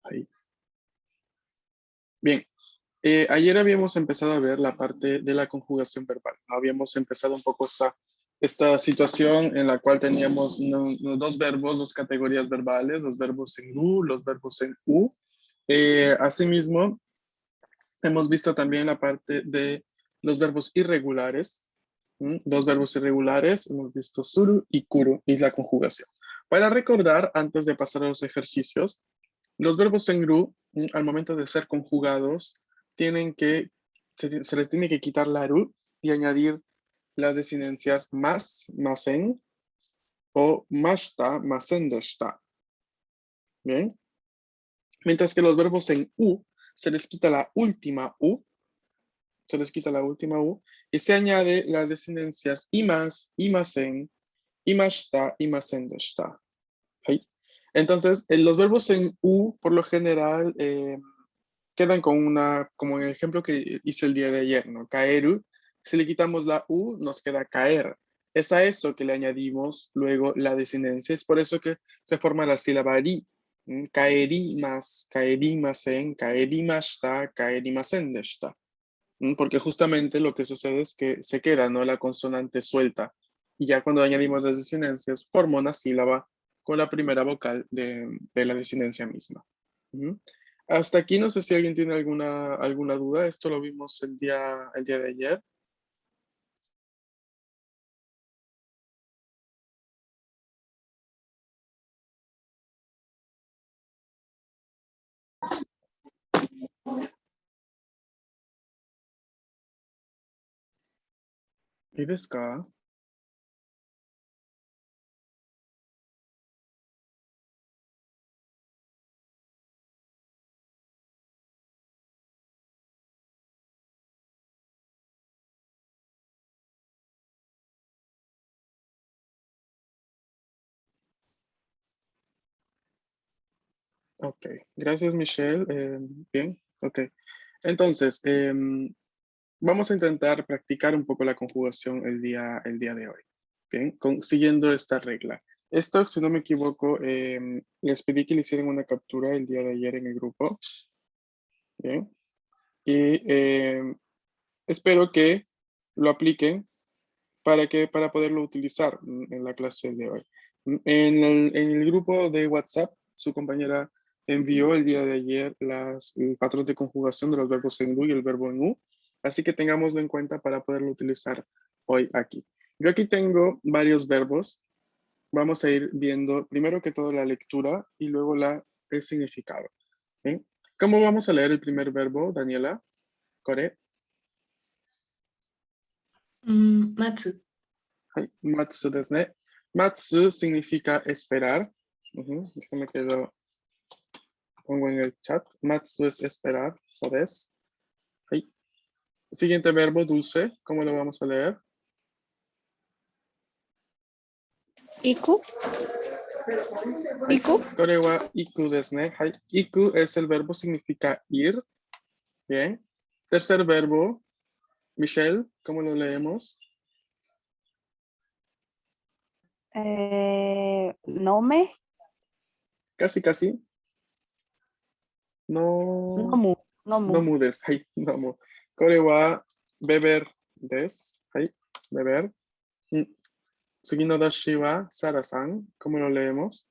Ahí. Bien. Ayer habíamos empezado a ver la parte de la conjugación verbal, ¿no? Habíamos empezado un poco esta situación en la cual teníamos dos verbos, dos categorías verbales, los verbos en U, los verbos en U. Asimismo, hemos visto también la parte de los verbos irregulares. Dos verbos irregulares, hemos visto suru y kuru, y la conjugación. Para recordar, antes de pasar a los ejercicios, los verbos en ru, al momento de ser conjugados, se les tiene que quitar la ru y añadir las desinencias más, masen, o mashta, masen deshta. Bien. Mientras que los verbos en u, se les quita la última u, se les quita la última u, y se añade las desinencias imas, imasen, imashta, imasen deshta. ¿Sí? Entonces, los verbos en u, por lo general, quedan como en el ejemplo que hice el día de ayer, ¿no? Caeru, si le quitamos la U, nos queda caer. Es a eso que le añadimos luego la desinencia. Es por eso que se forma la sílaba ri. Caerimasen, caerimashta, caerimasen deshta. Porque justamente lo que sucede es que se queda, ¿no? La consonante suelta. Y ya cuando añadimos las desinencias, forma una sílaba con la primera vocal de la desinencia misma. Hasta aquí no sé si alguien tiene alguna duda. Esto lo vimos el día de ayer. ¿Y ves acá? Ok, gracias Michelle. Bien, ok. Entonces, vamos a intentar practicar un poco la conjugación el día de hoy. Bien, siguiendo esta regla. Esto, si no me equivoco, les pedí que le hicieran una captura el día de ayer en el grupo. Bien. Y espero que lo apliquen para poderlo utilizar en la clase de hoy. En el grupo de WhatsApp, su compañera envió el día de ayer el patrón de conjugación de los verbos en du y el verbo en u, así que tengámoslo en cuenta para poderlo utilizar hoy aquí. Yo aquí tengo varios verbos. Vamos a ir viendo primero que todo la lectura y luego el significado. ¿Bien? ¿Cómo vamos a leer el primer verbo, Daniela? Kore. Matsu. Matsu desu ne. Matsu significa esperar. Déjame que lo pongo en el chat. Matsu es esperar. So desu. Siguiente verbo, dulce. ¿Cómo lo vamos a leer? Iku. Iku. Kore wa iku desu ne. Iku es el verbo, significa ir. Bien. Tercer verbo, Michelle, ¿cómo lo leemos? Nome. Casi, casi. No, Nomu. no Nomu. mudes. No mu. Kore wa beber desu. Beber. Sugi no dashi wa Sara-san. ¿Cómo lo leemos?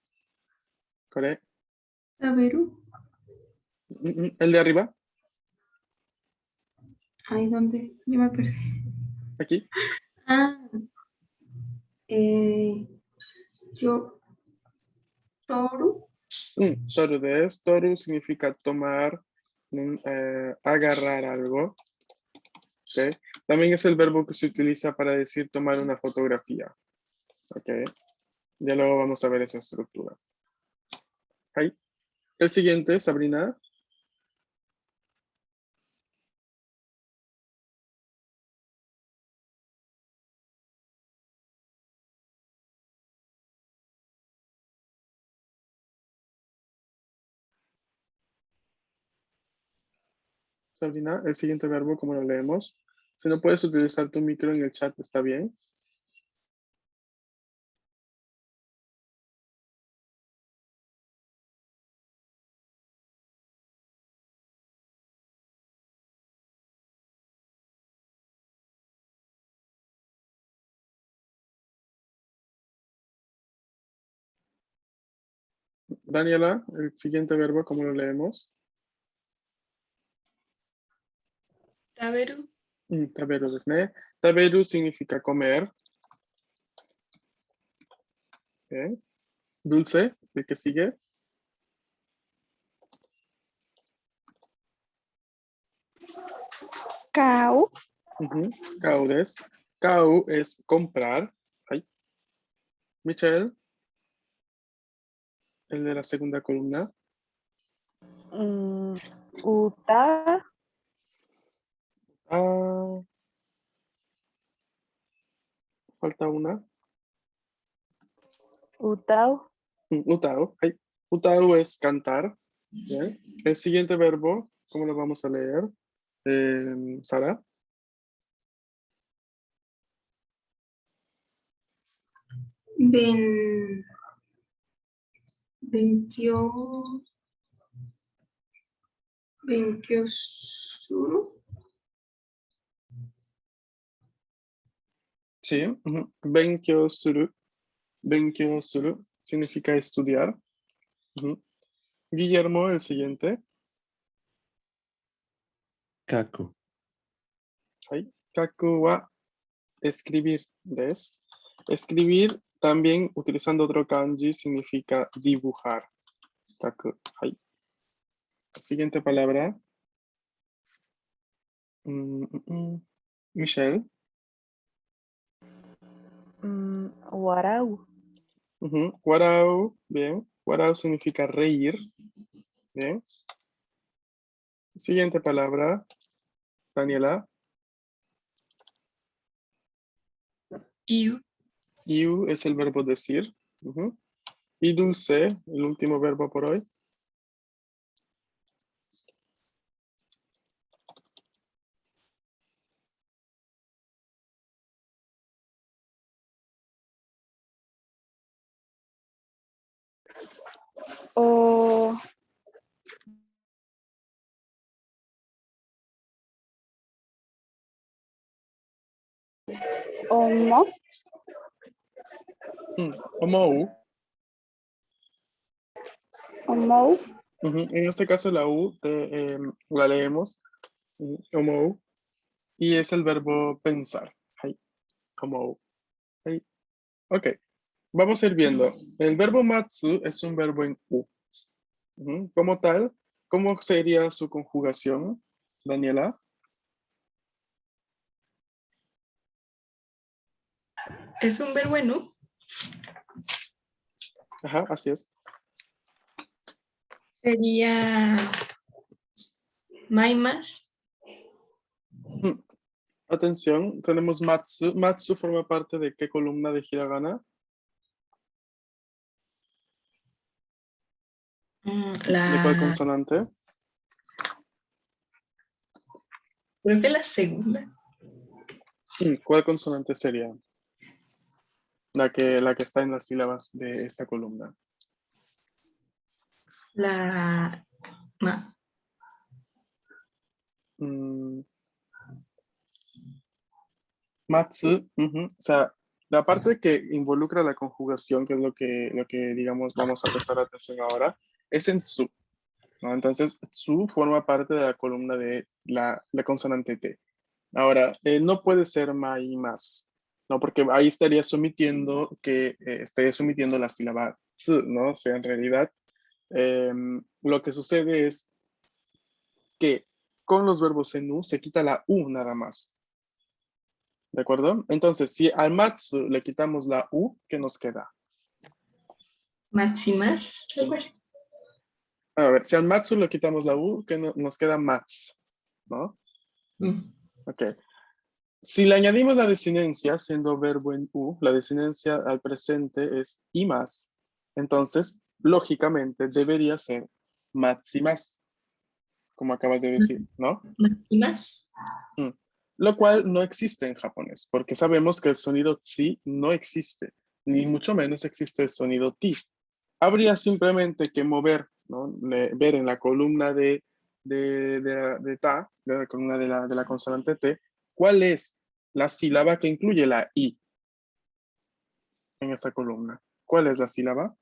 Kore. Taberu. El de arriba. Ay, ¿dónde? Yo me perdí. Aquí. Ah, yo. Toru. Toru desu. Toru significa tomar, agarrar algo. ¿Okay? También es el verbo que se utiliza para decir tomar una fotografía. ¿Okay? Ya luego vamos a ver esa estructura. Ahí. El siguiente, Sabrina. Sabrina, el siguiente verbo, ¿cómo lo leemos? Si no puedes utilizar tu micro en el chat, está bien. Daniela, el siguiente verbo, ¿cómo lo leemos? Taberu. Taberu desu ne. Taberu significa comer. ¿Eh? Dulce, ¿de qué sigue? Kau. Kau desu. Kau es comprar. Ay. Michelle, el de la segunda columna. Uta. Ah, falta una. Utau. Utao. Ay. Utao es cantar. Bien. El siguiente verbo, ¿cómo lo vamos a leer? Sara. Ben. Benkyo. Benkyosuru. Sí. Benkyou suru. Benkyou suru significa estudiar. Guillermo, el siguiente. Kaku. Ay. Kaku wa escribir. ¿Ves? Escribir también utilizando otro kanji significa dibujar. Kaku. Ay. Siguiente palabra. Michelle. Warau. Warau. Bien. Warau significa reír. Bien. Siguiente palabra. Daniela. Iu. Iu es el verbo decir. Y dulce, el último verbo por hoy. O. Omo. Omou. Omou. En este caso la U la leemos. Omou. Y es el verbo pensar. Hai. Omou. Hai. Ok. Vamos a ir viendo. El verbo matsu es un verbo en U. Como tal, ¿cómo sería su conjugación, Daniela? Es un verbo en U. Ajá, así es. Sería Maimas. Atención, tenemos matsu. Matsu forma parte de qué columna de hiragana? ¿De cuál consonante? Creo que la segunda. ¿Cuál consonante sería? La que está en las sílabas de esta columna. La ma. Matsu, o sea, la parte que involucra la conjugación, que es lo que digamos, vamos a prestar atención ahora, es en tsu, ¿no? Entonces, tsu forma parte de la columna de la consonante T. Ahora, no puede ser ma y más, ¿no? Porque ahí estaría sometiendo la sílaba tsu, ¿no? O sea, en realidad, lo que sucede es que con los verbos en U se quita la U nada más. ¿De acuerdo? Entonces, si al matsu le quitamos la U, ¿qué nos queda? Maximas. Algo así. A ver, si al matsu le quitamos la U, ¿qué nos queda mats? ¿No? Ok. Si le añadimos la desinencia, siendo verbo en U, la desinencia al presente es y más. Entonces, lógicamente, debería ser matsimas, como acabas de decir, ¿no? Maximas. Lo cual no existe en japonés, porque sabemos que el sonido tsi no existe, ni mucho menos existe el sonido ti. Habría simplemente que mover, ¿no? Ver en la columna de ta, de la columna de la consonante T, cuál es la sílaba que incluye la I en esa columna. ¿Cuál es la sílaba?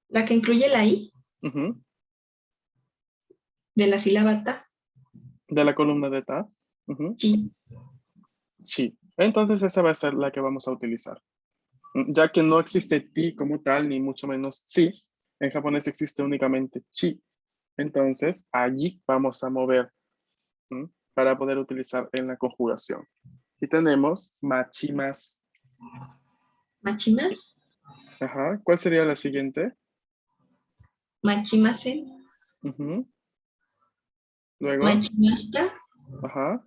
La que incluye la I Ujú. de la sílaba ta. De la columna de ta. Ujú. Chi. Chi. Entonces esa va a ser la que vamos a utilizar. Ya que no existe ti como tal, ni mucho menos si, en japonés existe únicamente chi. Entonces allí vamos a mover para poder utilizar en la conjugación. Y tenemos machimas. Machimas. Ajá. ¿Cuál sería la siguiente? Machimasen. Ujú. Luego, Machimashita. ajá.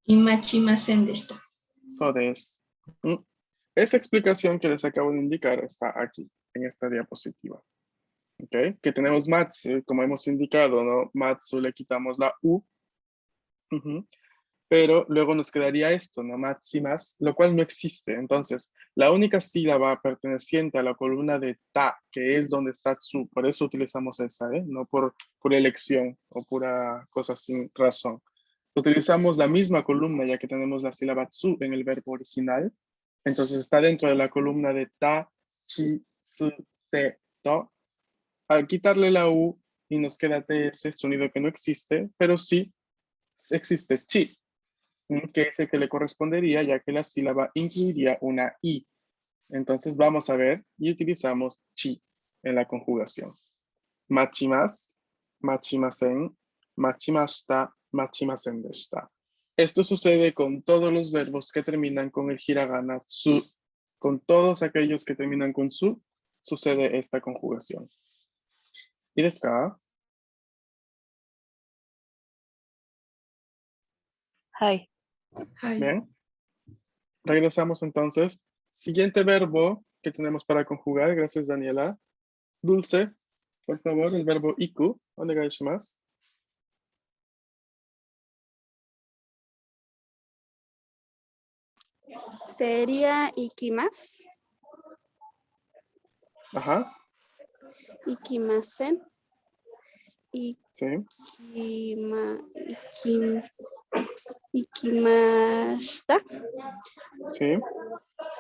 Y machimasen deshita. So des. Mm. Esa explicación que les acabo de indicar está aquí, en esta diapositiva. ¿Ok? Que tenemos matsu, como hemos indicado, ¿no? Matsu le quitamos la U. Ujú. Pero luego nos quedaría esto, ¿no? Matsimas, lo cual no existe. Entonces, la única sílaba perteneciente a la columna de ta, que es donde está tsu, por eso utilizamos esa, ¿eh? No por elección o pura cosa sin razón. Utilizamos la misma columna ya que tenemos la sílaba tsu en el verbo original. Entonces está dentro de la columna de ta, chi, tsu, te, to. Al quitarle la u y nos queda ese sonido que no existe, pero sí existe chi, que es el que le correspondería ya que la sílaba incluiría una i. Entonces vamos a ver y utilizamos chi en la conjugación. Machimas, machimasen, machimashita, machimasen deshita. Esto sucede con todos los verbos que terminan con el hiragana tsu. Con todos aquellos que terminan con su, sucede esta conjugación. ¿Y desu ka? Hi. Ay. Bien. Regresamos entonces. Siguiente verbo que tenemos para conjugar. Gracias, Daniela. Dulce, por favor, el verbo iku. Onegai shimasu. Sería ikimasu, Ajá, ikimasen, sí, ikim, ikimashita, sí.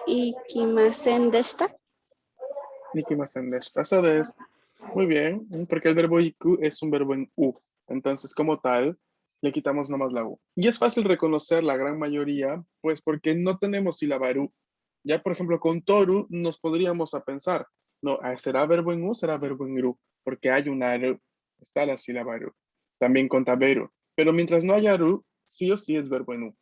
ikimasen deshita. Ikimasen deshita. Eso es. Muy bien, porque el verbo iku es un verbo en u. Entonces, como tal, le quitamos nomás la u. Y es fácil reconocer la gran mayoría, pues porque no tenemos sílaba ru. Ya, por ejemplo, con toru nos podríamos a pensar, no, ¿será verbo en u? ¿Será verbo en ru? Porque hay una ru. Está la sílaba ru. También con taberu. Pero mientras no haya ru, sí o sí es verbo en u.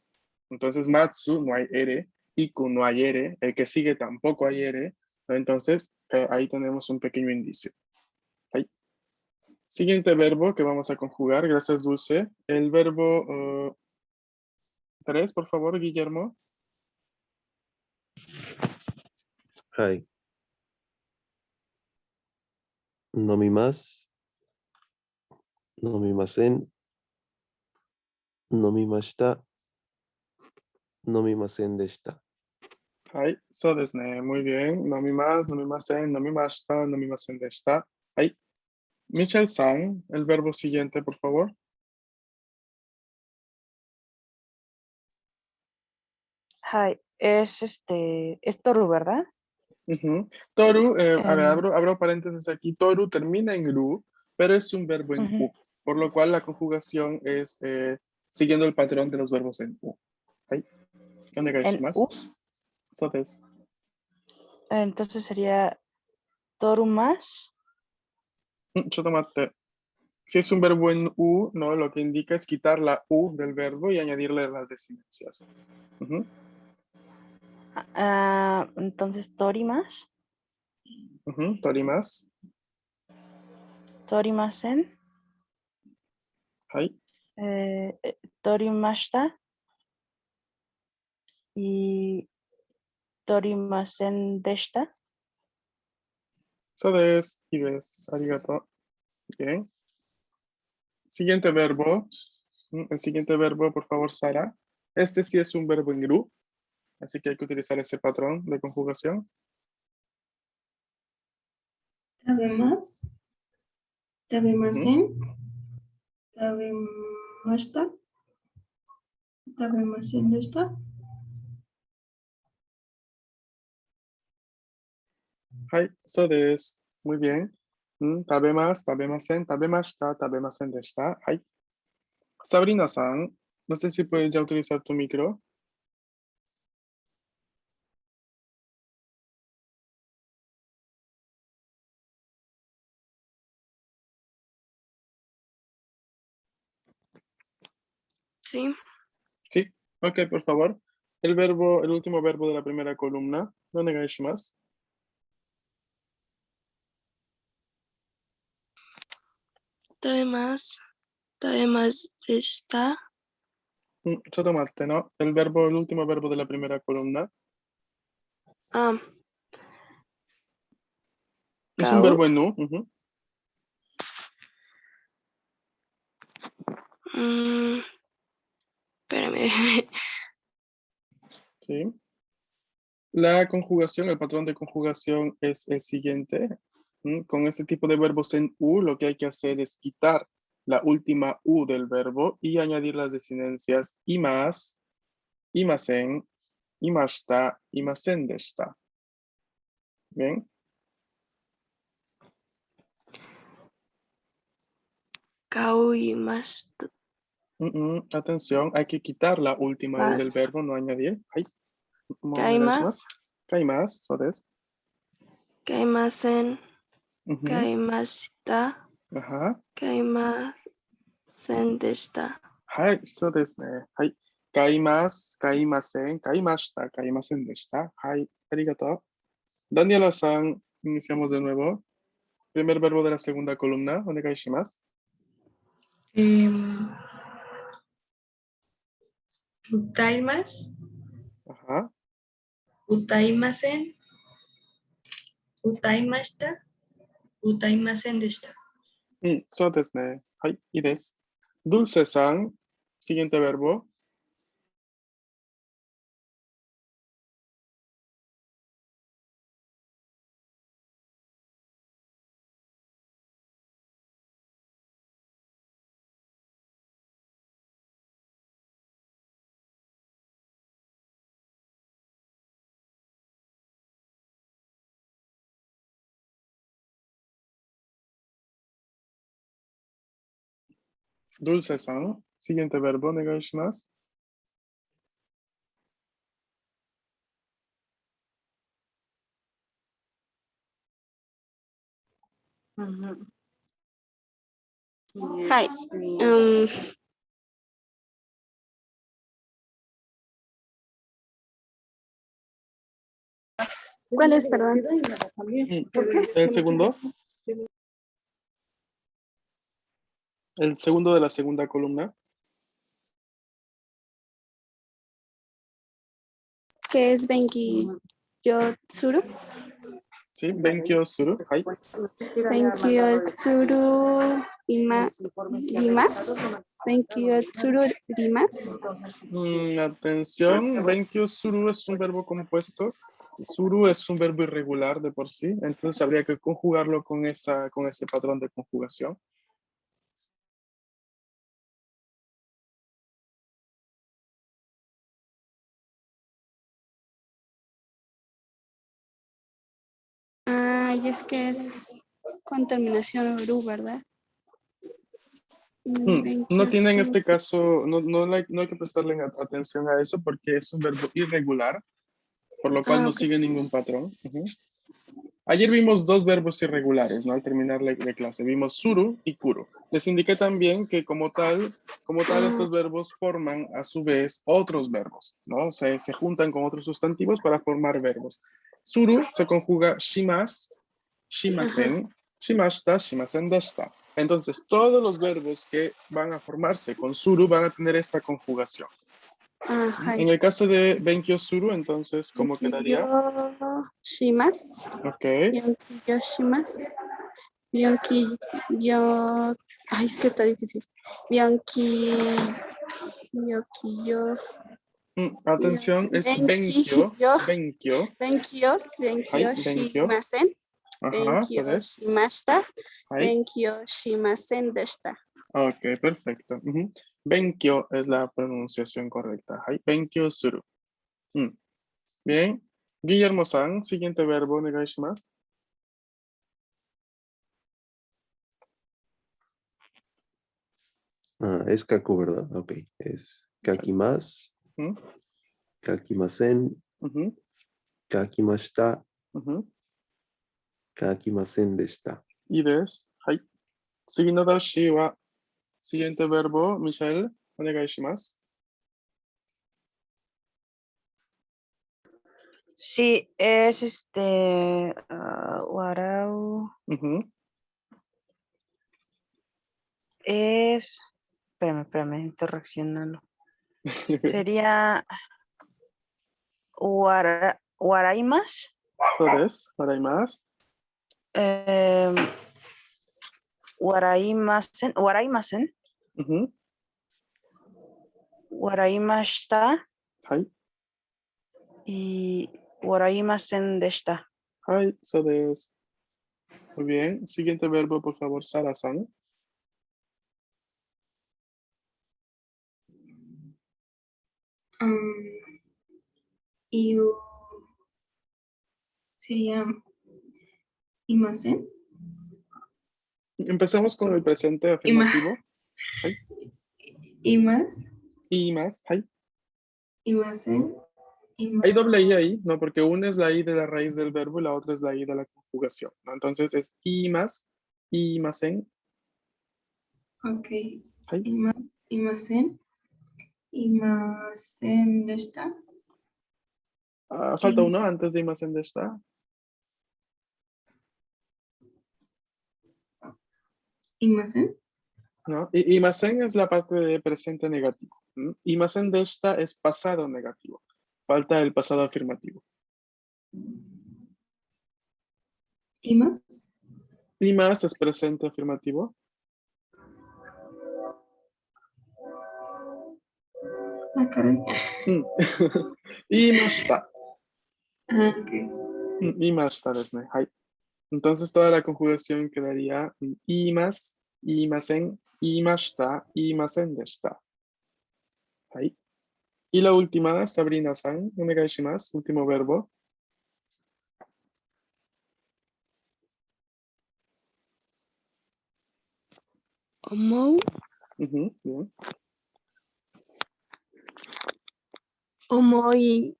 Entonces, matsu no hay ere, iku no hay ere, el que sigue tampoco hay ere. Entonces, ahí tenemos un pequeño indicio. Ahí. Siguiente verbo que vamos a conjugar, gracias Dulce. El verbo 3, por favor, Guillermo. はい。飲みます。飲みません。飲みました。飲みませんでした。はい、そうですね。Muy bien. 飲みます、飲みません、飲みました、飲みませんでした。はい。Michelle-san, el verbo siguiente, por favor. Hi. Es Toru, ¿verdad? Ujú. Toru, a ver, Em, abro paréntesis aquí. Toru termina en ru, pero es un verbo en ujú. u, por lo cual la conjugación es siguiendo el patrón de los verbos en u. Ahí. Onegai En shimasu. U. So desu. Entonces sería Toru más. Chotomate. Si es un verbo en U, ¿no? Lo que indica es quitar la U del verbo y añadirle las desinencias. Ujú, Entonces Tori más. ujú. Torimas. Torimasen. Hai. Torimashita. Y Torimasen deshita. So des. Y des. Arigato. Bien. Siguiente verbo. El siguiente verbo, por favor, Sara. Este sí es un verbo en ru, así que hay que utilizar ese patrón de conjugación. 食べます。食べませ Ujú. ん。食べました。食べませんでした。Hai. So des. Muy bien. Tabemasu, tabemasen, tabemashita, tabemasen deshita. Ay. Sabrina-san, no sé si puedes ya utilizar tu micro. Sí. Sí, ok, por favor. El último verbo de la primera columna. Onegaishimasu. 食べます。食べますでした。 Chotomate, ¿no? El último verbo de la primera columna. Ah, Es un Kau. verbo en nu. Espérame. Sí. La conjugación, el patrón de conjugación es el siguiente. Con este tipo de verbos en U, lo que hay que hacer es quitar la última U del verbo y añadir las desinencias imas, imasen, imashita, imasen deshita. Bien. Kau imashita. Atención, hay que quitar la última U del verbo, no añadir. Ay, Kaimasu. Kaimasu, so desu. Kaimasen. Ujú. Kaimashita. Ajá. Kaimasen deshita. はい、そうですね。はい。買います、買いません、買いました、買いませんでした。はい、ありがとう。Daniela-san, iniciamos de nuevo. Primer verbo de la segunda columna, onegaishimasu. Utaimasu, Ajá. utaimasen, utaimashita, utaimasen deshita. そうですね。はい、いいです。Dulce-san, siguiente verbo. Dulce-san, siguiente verbo, onegaishimasu. Hi. ¿Cuál es, perdón? El segundo. El segundo de la segunda columna. ¿Qué es Benki Yotsuru? Sí, Benkyou suru. Hai. Benki Yotsuru rimas. Benki Yotsuru rimas. Atención, Benkyou suru es un verbo compuesto. Suru es un verbo irregular de por sí, entonces habría que conjugarlo con ese patrón de conjugación. Y es que es con terminación ru, ¿verdad? No tiene en este caso, no hay que prestarle atención a eso porque es un verbo irregular, por lo cual no Ok. sigue ningún patrón. Ayer vimos dos verbos irregulares, ¿no? Al terminar la clase, vimos suru y kuru. Les indiqué también que como tal estos verbos forman a su vez otros verbos, ¿no? Se juntan con otros sustantivos para formar verbos. Suru se conjuga shimas, shimasen, shimashita, shimasen deshita. Entonces, todos los verbos que van a formarse con suru van a tener esta conjugación. En el caso de Benkyou suru, entonces, ¿cómo quedaría? Shimas. Ok. Yoshimas. Ay, es que está difícil. Atención, es Benkyou. Benkyou. Benkyou Benkyou. shimasen. Ajá, so Benkyou des. shimashita. Hai. Benkyou shimasen deshita. Ok, perfecto. Benkyou es la pronunciación correcta. Hai. Benkyou suru. Bien. Guillermo-san, siguiente verbo, onegaishimasu. Es kaku, ¿verdad? Ok. Es kakimasu, ¿Mm? kakimasen, Ujú, kakimashita, ujú. kakimasen deshita. いいです。はい。次の出しは、siguiente verbo, Michelle, お願いします。 Sí, es warau, うん。 es, espérame, estoy reaccionando. Sería waraimas, そうです。笑います。 eh, waraimasen, うん。 waraimashita はい。 y waraimasen deshita. はい、そうです。Muy bien. Siguiente verbo, por favor, Sara-san. Y sería imasen. Empezamos con el presente Ima, afirmativo. Hay. imas, Y más. Hay. imasen. Hay doble I ahí, ¿no? Porque una es la I de la raíz del verbo y la otra es la I de la conjugación, ¿no? Entonces es I más, I más en. Ok. Hay. Imasen. Imasen deshita. Falta uno antes de I más en de esta, Imasen. ¿no? Y más en es la parte de presente negativo. I más en de esta es pasado negativo. Falta el pasado afirmativo. Imas. I más es presente afirmativo. Ah, caray. 言いました。 Ah, ok. 言いましたですね。はい。Entonces toda la conjugación quedaría 言います、言いません、言いました、言いませんでした。はい。Y la última, Sabrina-san, お願いします。Último verbo. Omou, Bien. omoi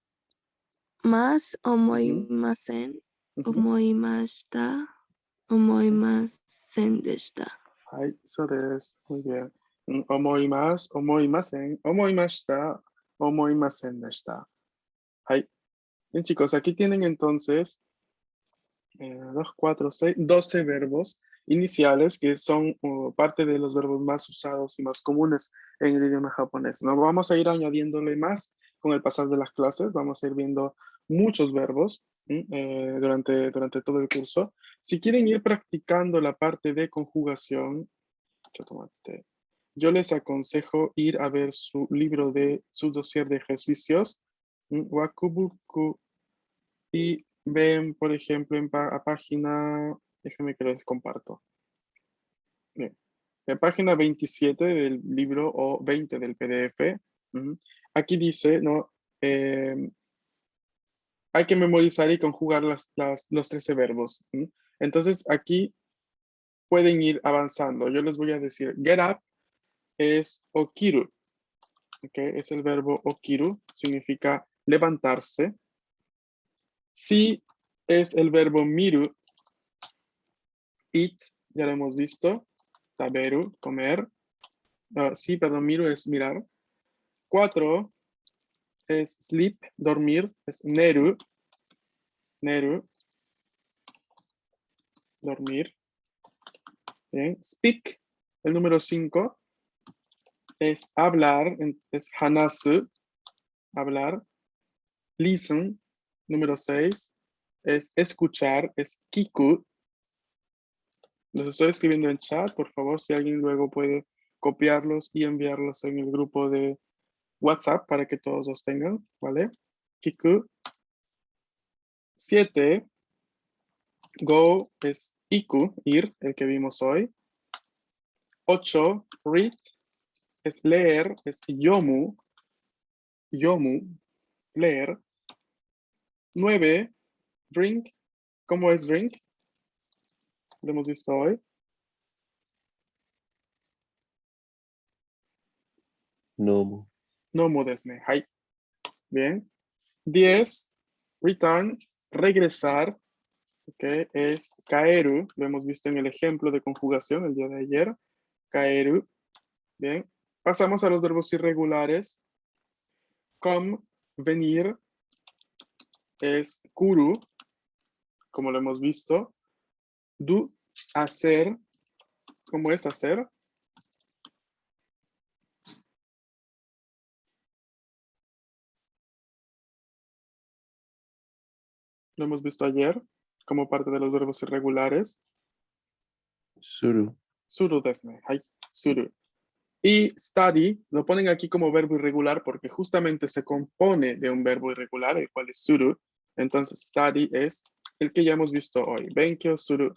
mas, omoimasen, Ujú. omoimashita, omoimasen deshita. はい、そうです。muy bien. 思います、思いません、思いました、思いませんでした。はい. Bien, chicos, aquí tienen entonces 2, 4, 6, 12 verbos iniciales que son parte de los verbos más usados y más comunes en el idioma japonés. No vamos a ir añadiéndole más con el pasar de las clases, vamos a ir viendo muchos verbos durante todo el curso. Si quieren ir practicando la parte de conjugación, yo les aconsejo ir a ver su libro de su dossier de ejercicios, Wakubuku, y ven, por ejemplo, a página, déjenme que les comparto. Bien. En página 27 del libro o 20 del PDF, aquí dice, ¿no? Hay que memorizar y conjugar los 13 verbos. Entonces, aquí pueden ir avanzando. Yo les voy a decir, get up es okiru. ¿Okay? Es el verbo okiru, significa levantarse. Si es el verbo miru, eat, ya lo hemos visto. Taberu, comer. Sí, perdón, miru es mirar. 4 es sleep, dormir. Es neru. Neru. Dormir. Bien. Speak, el número 5 es hablar. Es hanasu, hablar. Listen, número 6 es escuchar. Es kiku. Los estoy escribiendo en chat, por favor, si alguien luego puede copiarlos y enviarlos en el grupo de WhatsApp para que todos los tengan, ¿vale? Kiku. 7, go es iku, ir, el que vimos hoy. 8, read, es leer, es yomu, yomu, leer. 9, drink, ¿cómo es drink? Lo hemos visto hoy. nomu, Nomu desu ne. Hai. Bien. 10. Return. Regresar. Ok. Es kaeru. Lo hemos visto en el ejemplo de conjugación el día de ayer. Kaeru. Bien. Pasamos a los verbos irregulares. Come. Venir. Es kuru. Como lo hemos visto. Do. Hacer. ¿Cómo es hacer? Lo hemos visto ayer como parte de los verbos irregulares. suru, Suru desu ne. Hai. Suru. Y study lo ponen aquí como verbo irregular porque justamente se compone de un verbo irregular, el cual es suru. Entonces study es el que ya hemos visto hoy. Benkyou suru.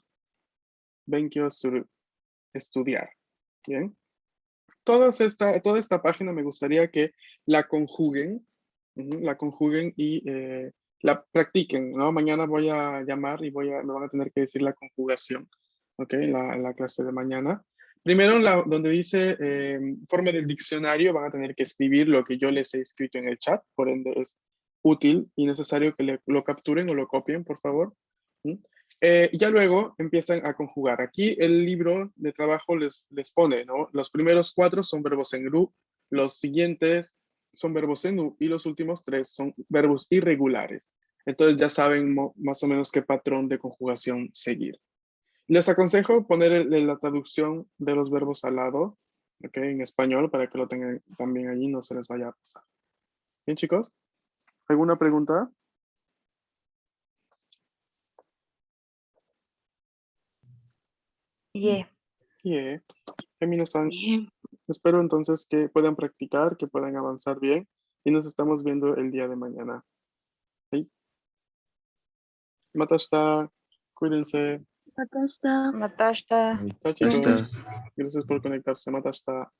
Benkyou suru. Estudiar. Bien. Toda esta página me gustaría que la conjuguen. La conjuguen y la practiquen, ¿no? Mañana voy a llamar y me van a tener que decir la conjugación, ¿ok? En la clase de mañana. Primero, donde dice forma del diccionario, van a tener que escribir lo que yo les he escrito en el chat, por ende es útil y necesario que lo capturen o lo copien, por favor. Ya luego empiezan a conjugar. Aquí el libro de trabajo les pone, ¿no? Los primeros 4 son verbos en ru, los siguientes son verbos en u y los últimos 3 son verbos irregulares. Entonces ya saben más o menos qué patrón de conjugación seguir. Les aconsejo poner la traducción de los verbos al lado, ¿ok? En español, para que lo tengan también allí, no se les vaya a pasar. Bien, chicos. ¿Alguna pregunta? Yeah. Yeah. Minasan, Bien. espero entonces que puedan practicar, que puedan avanzar bien y nos estamos viendo el día de mañana. ¿Sí? Matashita, cuídense. Matasta. Matashita. Chao, chicos. Gracias por conectarse. Matashita.